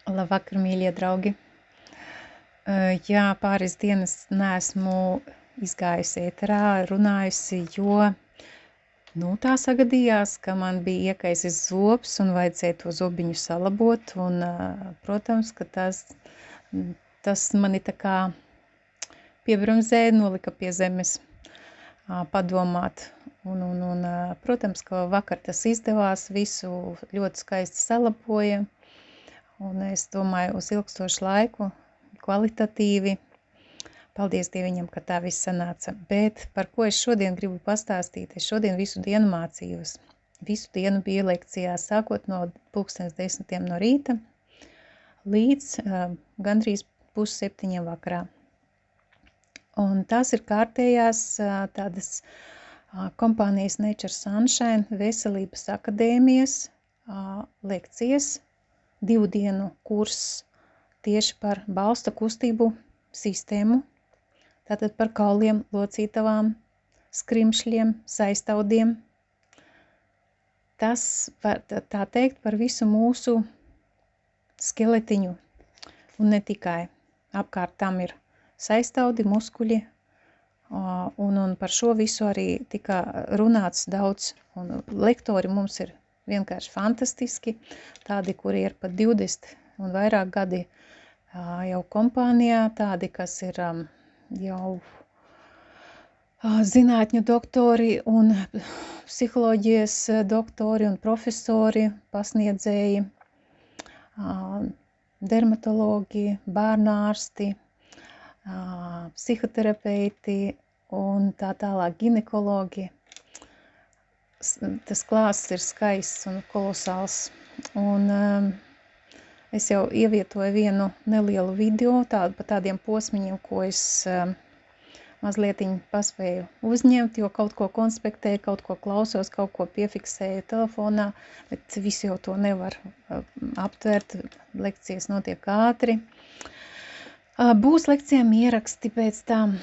Labvakar, mīļie draugi! Jā, pāris dienas neesmu izgājusi ēterā, runājusi, jo tā sagadījās, ka man bija iekaisis zobs un vajadzēja to zobiņu salabot, un, protams, ka tas mani tā kā piebremzēja, nolika pie zemes padomāt. Un, protams, ka vakar tas izdevās, visu ļoti skaisti salaboja. Un es domāju, uz ilgstošu laiku, kvalitatīvi, paldies Dieviņam, ka tā viss sanāca. Bet par ko es šodien gribu pastāstīt? Es šodien visu dienu mācījos. Visu dienu biju lekcijās, sākot no 10:30 no rīta līdz gandrīz 6:30 vakarā. Un tās ir kārtējās tādas kompānijas Nature Sunshine veselības akadēmijas lekcijas, 2 dienu kurs tieši par balsta kustību sistēmu, tātad par kauliem, locītavām, skrimšļiem, saistaudiem. Tas var tā teikt par visu mūsu skeletiņu, un ne tikai. Apkārt tam ir saistaudi, muskuļi, un par šo visu arī tika runāts daudz, un lektori mums ir vienkārši fantastiski, tādi, kuri ir pat 20 un vairāk gadi jau kompānijā, tādi, kas ir jau zinātņu doktori un psiholoģijas doktori un profesori, pasniedzēji, dermatologi, bērnārsti, psihoterapeiti un tā tālāk ginekologi. Tas klāsts ir skaists un kolosāls. Un es jau ievietoju vienu nelielu video par tādiem posmiņiem, ko es mazlietiņ paspēju uzņemt, jo kaut ko konspektēju, kaut ko klausos, kaut ko piefiksēju telefonā, bet visu jau to nevar aptvert, lekcijas notiek ātri. Būs lekcijām ieraksti pēc tam.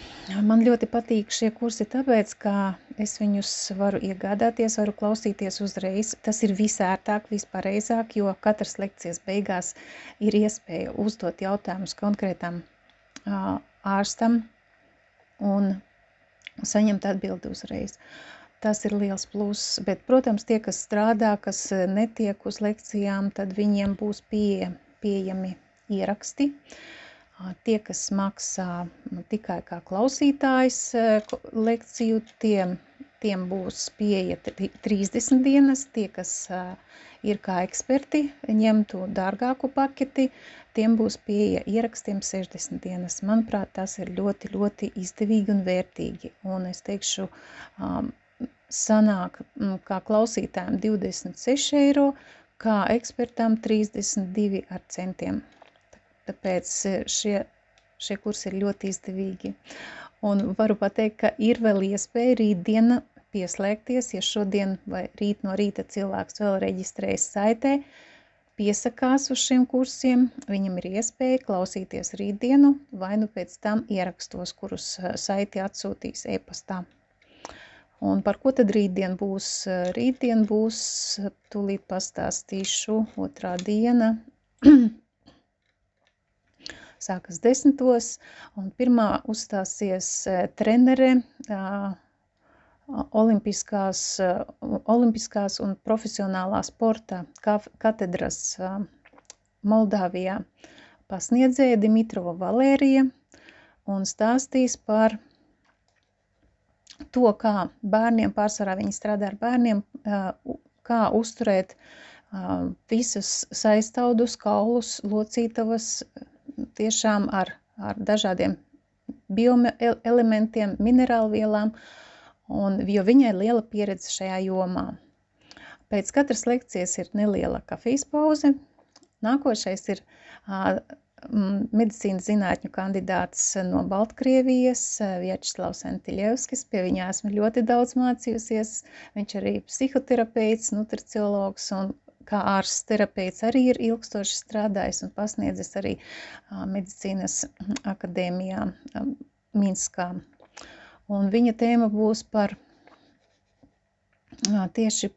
Man ļoti patīk šie kursi, tāpēc, ka es viņus varu iegādāties, varu klausīties uzreiz. Tas ir visērtāk, vispareizāk, jo katras lekcijas beigās ir iespēja uzdot jautājumus konkrētam ārstam un saņemt atbildi uzreiz. Tas ir liels pluss, bet, protams, tie, kas strādā, kas netiek uz lekcijām, tad viņiem būs pieejami ieraksti. Tie, kas maksā tikai kā klausītājs lekciju, tiem būs pieeja 30 dienas. Tie, kas ir kā eksperti, ņemtu dārgāku paketi, tiem būs pieeja ierakstiem 60 dienas. Manuprāt, tas ir ļoti, ļoti izdevīgi un vērtīgi. Un es teikšu, sanāk kā klausītājiem 26 eiro, kā ekspertam 32 ar centiem. Tāpēc šie kursi ir ļoti izdevīgi. Un varu pateikt, ka ir vēl iespēja rītdiena pieslēgties, ja šodien vai rīt no rīta cilvēks vēl reģistrējas saitē, piesakās uz šiem kursiem, viņam ir iespēja klausīties rītdienu vai nu pēc tam ierakstos, kurus saiti atsūtīs e-pastā. Un par ko tad rītdien būs? Rītdien būs, tūlīt pastāstīšu, 2. diena. Sākas 10. un pirmā uzstāsies trenere olimpiskās un profesionālā sporta katedras Moldāvijā pasniedzēja Dimitrova Valērija un stāstīs par to, kā bērniem, pārsvarā viņi strādā ar bērniem, kā uzturēt visus saistaudus, kaulus, locītavas, tiešām ar dažādiem bioelementiem, minerālvielām, jo viņai ir liela pieredze šajā jomā. Pēc katras lekcijas ir neliela kafijas pauze. Nākošais ir medicīnas zinātņu kandidāts no Baltkrievijas, Vjačeslavs Antiļevskis. Pie viņa esmu ļoti daudz mācījusies. Viņš arī psihoterapeits, nutriciologs un kā ārsts terapeits arī ir ilgstoši strādājis un pasniedzis arī medicīnas akadēmijā Minskā. Un viņa tēma būs par tieši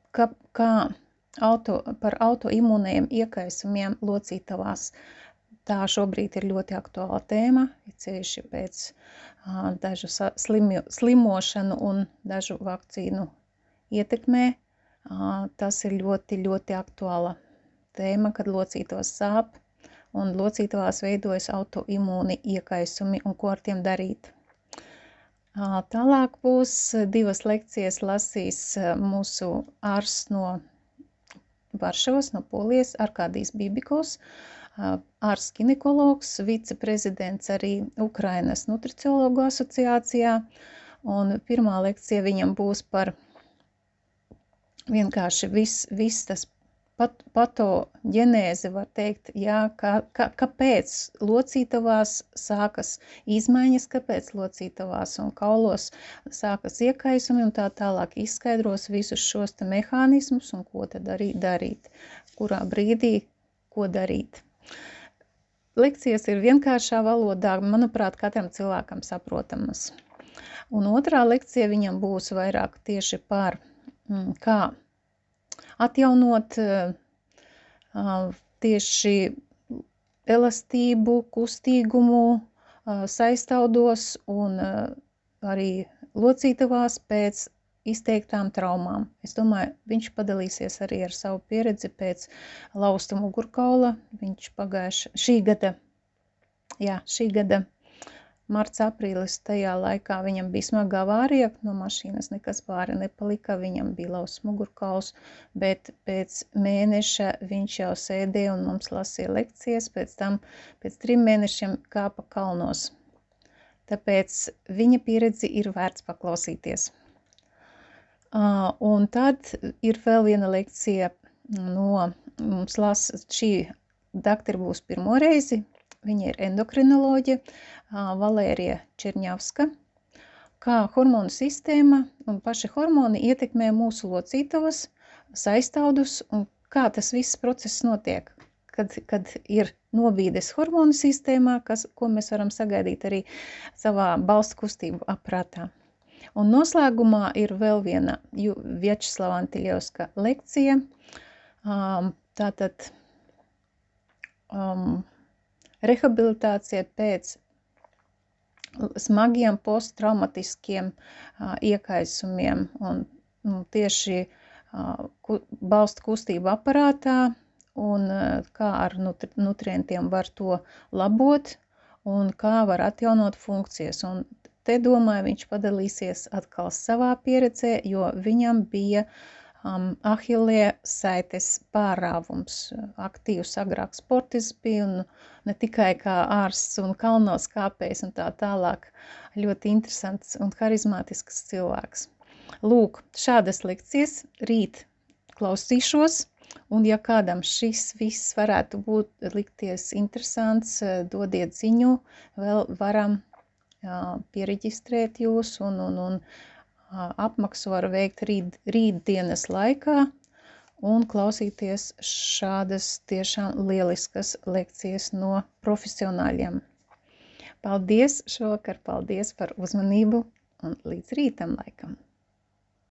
kā par autoimūniem iekaisumiem locītavās. Tā šobrīd ir ļoti aktuāla tēma, ceļši pēc dažu slimošanu un dažu vakcīnu ietekmē. Tas ir ļoti, ļoti aktuāla tēma, kad locītos sāp un locītavās veidojas autoimūni iekaisumi un ko ar tiem darīt. Tālāk būs 2 lekcijas lasīs mūsu ārsts no Varšavas, no Polijas, Arkādijs Bibikovs, ārsts ginekologs, viceprezidents arī Ukrainas nutriciologu asociācijā, un pirmā lekcija viņam būs par vienkārši viss tas patoģenēze, var teikt, jā, kāpēc locītavās sākas izmaiņas, kāpēc locītavās un kaulos sākas iekaisumi un tā tālāk izskaidros visus šos te mehānismus un ko tad arī darīt, kurā brīdī ko darīt. Lekcijas ir vienkāršā valodā, manuprāt, katram cilvēkam saprotamas. Un otrā lekcija viņam būs vairāk tieši par kā atjaunot tieši elastību, kustīgumu saistaudos un arī locītavās pēc izteiktām traumām. Es domāju, viņš padalīsies arī ar savu pieredzi pēc lausta mugurkaula. Viņš šī gada marts, aprīlis, tajā laikā viņam bija smaga avārija, no mašīnas nekas pāri nepalika, viņam bija lausts mugurkauls, bet pēc mēneša viņš jau sēdēja un mums lasīja lekcijas, pēc tam pēc 3 mēnešiem kāpa kalnos. Tāpēc viņa pieredzi ir vērts paklausīties. Un tad ir vēl viena lekcija no mums šī daktari būs pirmo reizi. Viņa ir endokrinoloģe Valērija Čerņavska, kā hormonu sistēma un paši hormoni ietekmē mūsu locītavas, saistaudus un kā tas viss process notiek, kad ir nobīdes hormonu sistēmā, ko mēs varam sagaidīt arī savā balstu kustību aprātā. Un noslēgumā ir vēl viena Vjačeslava Antiļevska lekcija, tātad rehabilitācija pēc smagiem posttraumatiskiem iekaisumiem un tieši balstu kustību aparātā un kā ar nutrientiem var to labot un kā var atjaunot funkcijas. Un te, domāju, viņš padalīsies atkal savā pieredzē, jo viņam bija ahilē saites pārāvums. Aktīvs agrāk sportists bija un ne tikai kā ārsts un kalnos kāpējs un tā tālāk. Ļoti interesants un harizmātisks cilvēks. Lūk, šādas lekcijas rīt klausīšos, un ja kādam šis viss varētu likties interesants, dodiet ziņu, vēl varam piereģistrēt jūs un apmaksu var veikt rītdienas laikā un klausīties šādas tiešām lieliskas lekcijas no profesionāļiem. Paldies šovakar, paldies par uzmanību un līdz rītam laikam!